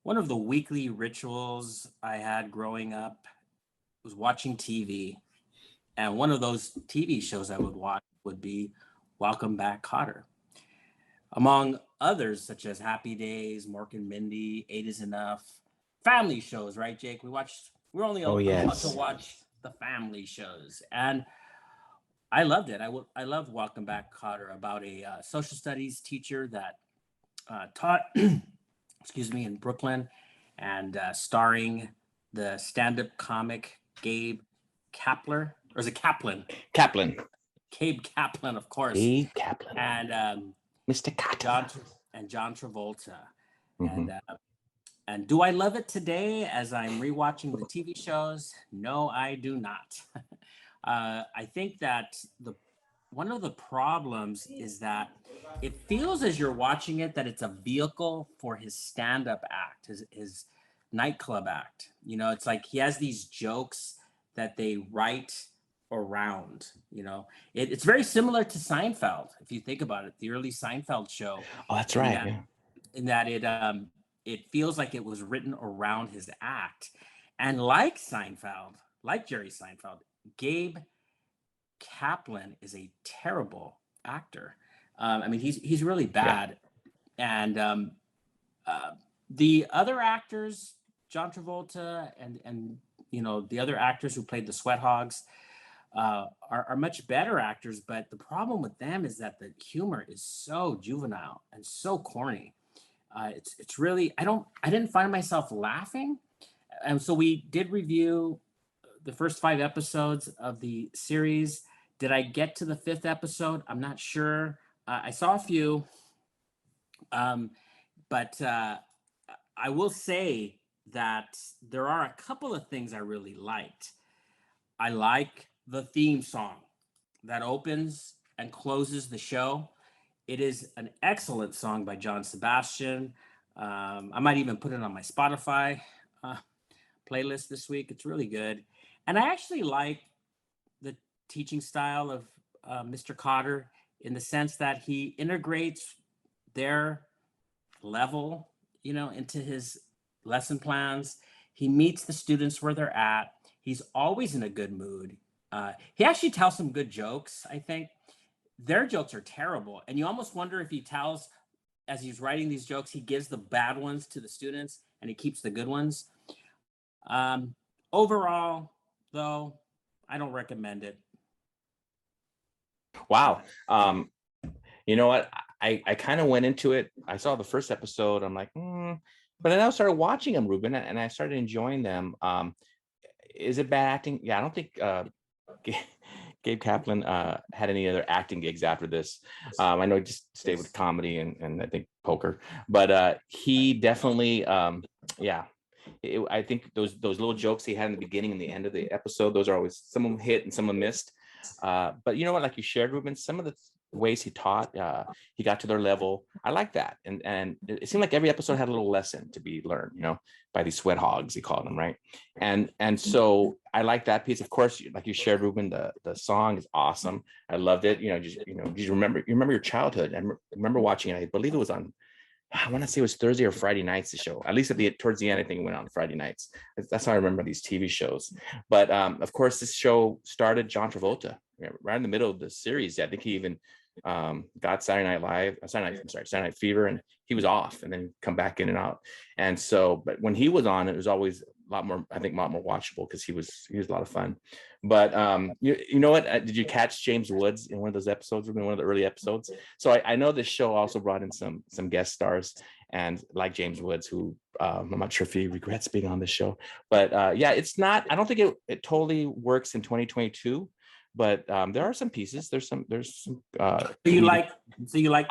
One of the weekly rituals I had growing up was watching TV. And one of those TV shows I would watch would be Welcome Back Kotter. Among others, such as Happy Days, Mork and Mindy, Eight is Enough, family shows, right, Jake? We're only Oh, allowed to yes. watch the family shows. And I loved it. I loved Welcome Back Kotter about a social studies teacher that taught, excuse me, in Brooklyn, and starring the stand-up comic Gabe Kapler, or is it Kaplan? Kaplan. Gabe Kaplan, of course, Gabe Kaplan. and Mr. Kotter. John Travolta, Mhm. and do I love it today as I'm rewatching the TV shows? No, I do not. I think that the one of the problems is that it feels as you're watching it that it's a vehicle for his stand-up act, his nightclub act. You know, it's like he has these jokes that they write around. It's very similar to Seinfeld, if you think about it, the early Seinfeld show, Oh, that's in right. that Yeah. it feels like it was written around his act. And like Seinfeld, like Jerry Seinfeld, Gabe Kaplan is a terrible actor. I mean, he's really Yeah. bad. And uh, the other actors, John Travolta and the other actors who played the Sweat Hogs, are much better actors. But the problem with them is that the humor is so juvenile and so corny. It's really I didn't find myself laughing. And so we did review the first 5 episodes of the series. Did I get to the fifth episode? I'm not sure. I saw a few, but I will say that there are a couple of things I really liked. I like the theme song that opens and closes the show. It is an excellent song by John Sebastian. I might even put it on my Spotify uh, playlist this week. It's really good. And I actually like the teaching style of Mr. Cotter in the sense that he integrates their level, into his lesson plans. He meets the students where they're at. He's always in a good mood. He actually tells some good jokes, I think. Their jokes are terrible. And you almost wonder if he tells, as he's writing these jokes, he gives the bad ones to the students and he keeps the good ones. Overall, though, I don't recommend it. Wow. You know what? I kind of went into it. I saw the first episode. I'm like, but then I started watching them, Ruben, and I started enjoying them. Is it bad acting? Yeah, I don't think Gabe Kaplan had any other acting gigs after this. I know he just stayed with comedy and I think poker, but he definitely, yeah. I think those little jokes he had in the beginning and the end of the episode, those are always, some of them hit and some of them missed. But you know what, like you shared, Ruben, some of the ways he taught, he got to their level. I like that. And it seemed like every episode had a little lesson to be learned, by these sweat hogs, he called them, right? And so I like that piece. Of course, like you shared, Ruben, the song is awesome. I loved it. You remember your childhood. I remember watching it. I believe it was on, I want to say it was Thursday or Friday nights, the show. At least towards the end, I think it went on Friday nights. That's how I remember these TV shows. But of course, this show started John Travolta right in the middle of the series. I think he even got Saturday Night Fever, and he was off and then come back in and out. And so, but when he was on, it was always a lot more watchable because he was a lot of fun. But you know what? Did you catch James Woods in one of those episodes? One of the early episodes. So I know this show also brought in some guest stars, and like James Woods, who I'm not sure if he regrets being on this show. But yeah, it's not. I don't think it totally works in 2022. But there are some pieces. There's some. So you like.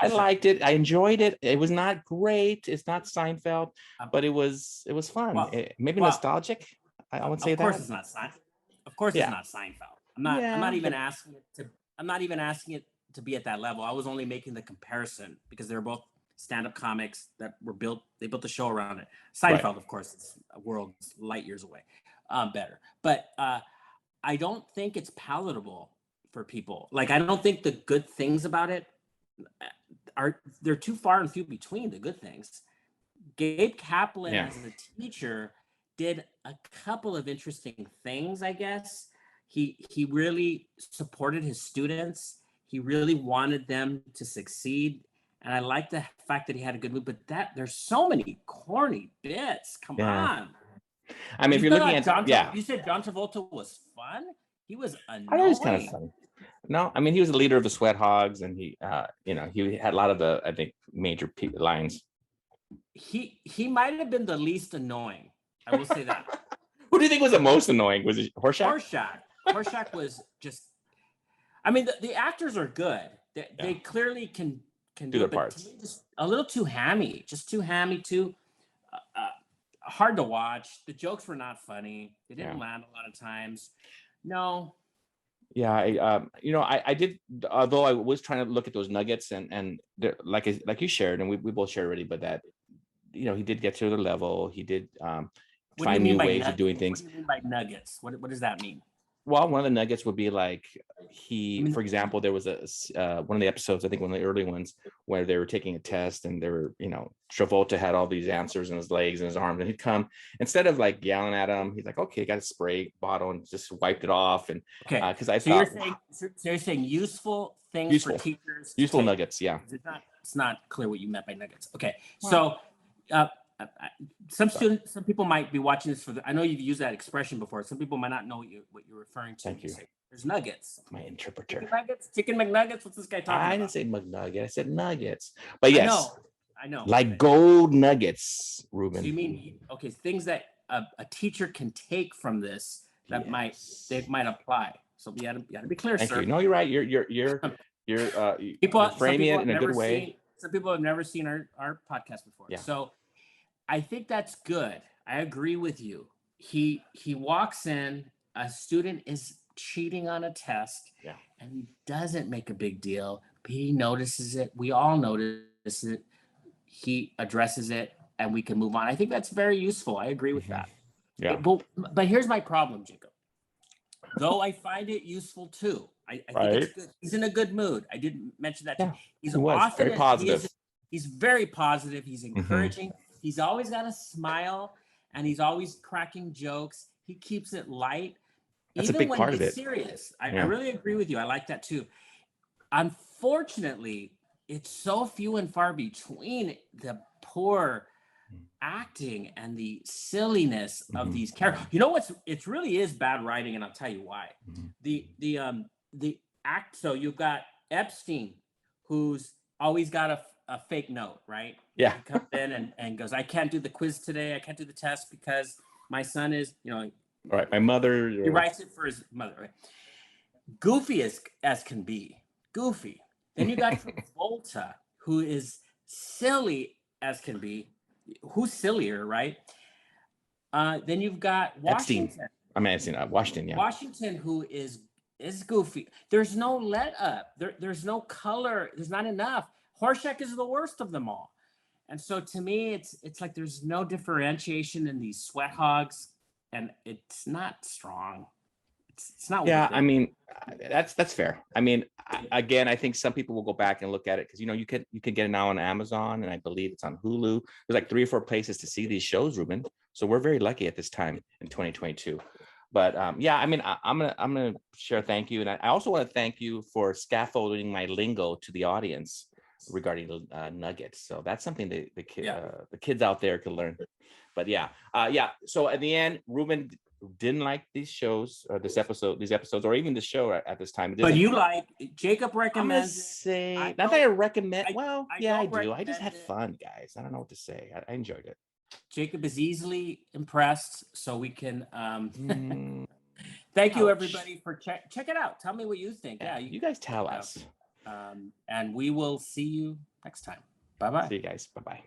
I liked it. I enjoyed it. It was not great. It's not Seinfeld, but it was fun. Well, Maybe nostalgic. I would say that. Of course, it's not Seinfeld. Of course, it's not Seinfeld. I'm not even asking it to. I'm not even asking it to be at that level. I was only making the comparison because they're both stand-up comics that were built. They built the show around it. Seinfeld, right. Of course, it's a world light years away, better. But I don't think it's palatable for people. Like, I don't think the good things about it they're too far and few between, the good things. Gabe Kaplan Yeah. as a teacher did a couple of interesting things, I guess. He really supported his students. He really wanted them to succeed. And I like the fact that he had a good mood, but there's so many corny bits. Come Yeah. on. I mean, if You you're looking at, you said John Travolta was fun? He was I know he's kind of annoying. funny. No, I mean, he was the leader of the Sweat Hogs, and he had a lot of the, I think, major lines. He might have been the least annoying. I will say that. Who do you think was the most annoying? Was it Horshack? Horshack was just. I mean, the actors are good. They clearly can do their it, but parts. to me, just a little too hammy. Just too hammy. Too hard to watch. The jokes were not funny. They didn't land a lot of times. No. Yeah, I did. Although I was trying to look at those nuggets, and like you shared, and we both shared already, but that he did get to the level. He did find new ways of doing things. What do you mean by nuggets? What does that mean? Well, one of the nuggets would be like for example, there was one of the episodes, I think one of the early ones, where they were taking a test, and they were, Travolta had all these answers in his legs and his arms, and he'd come, instead of like yelling at him, he's like, okay, got a spray bottle and just wiped it off. And because you're saying useful things for teachers, useful nuggets. Yeah, it's not clear what you meant by nuggets. Okay, so some people might be watching this I know you've used that expression before. Some people might not know what you're referring to. Thank you. There's nuggets. My interpreter. Chicken McNuggets. What's this guy talking about? I didn't say McNugget. I said nuggets. But yes, I know. Like gold nuggets, Ruben. So you mean things that a teacher can take from this that might apply. So you gotta be clear, Thank sir. you. No, you're right. You're framing it in a good way. Some people have never seen our podcast before. Yeah. So I think that's good. I agree with you. He walks in, a student is cheating on a test, and he doesn't make a big deal, but he notices it. We all notice it. He addresses it, and we can move on. I think that's very useful. I agree with that. Yeah. But here's my problem, Jacob. Though I find it useful too. I think it's good. He's in a good mood. I didn't mention that. Yeah, he's very positive. He's very positive. He's encouraging. He's always got a smile, and he's always cracking jokes. He keeps it light. That's even a big part of it. Serious. I really agree with you. I like that too. Unfortunately, it's so few and far between the poor acting and the silliness of these characters. You know it really is bad writing, and I'll tell you why. The act. So you've got Epstein, who's always got a fake note, right? Yeah. He comes in and goes, I can't do the quiz today. I can't do the test because my son is, right. My mother. He writes it for his mother, right? Goofy as can be. Goofy. Then you got Travolta, who is silly as can be. Who's sillier, right? Then you've got Washington. Washington, yeah. Washington, who is goofy. There's no let up. There's no color. There's not enough. Horshack is the worst of them all. And so to me, it's like there's no differentiation in these sweat hogs, and it's not strong. It's not. Yeah, I mean, that's fair. I mean, again, I think some people will go back and look at it because you can get it now on Amazon, and I believe it's on Hulu. There's like 3 or 4 places to see these shows, Ruben. So we're very lucky at this time in 2022. But yeah, I mean, I'm gonna share a thank you, and I also want to thank you for scaffolding my lingo to the audience regarding nuggets. So that's something the kids out there can learn. But yeah. So at the end, Ruben didn't like these shows, these episodes, or even the show at this time. But you Jacob recommends. Not that I recommend. I do. I just had fun, guys. I don't know what to say. I enjoyed it. Jacob is easily impressed, so we can. Thank you, everybody, for check it out. Tell me what you think. Yeah, you guys tell us. And we will see you next time. Bye-bye. See you guys. Bye-bye.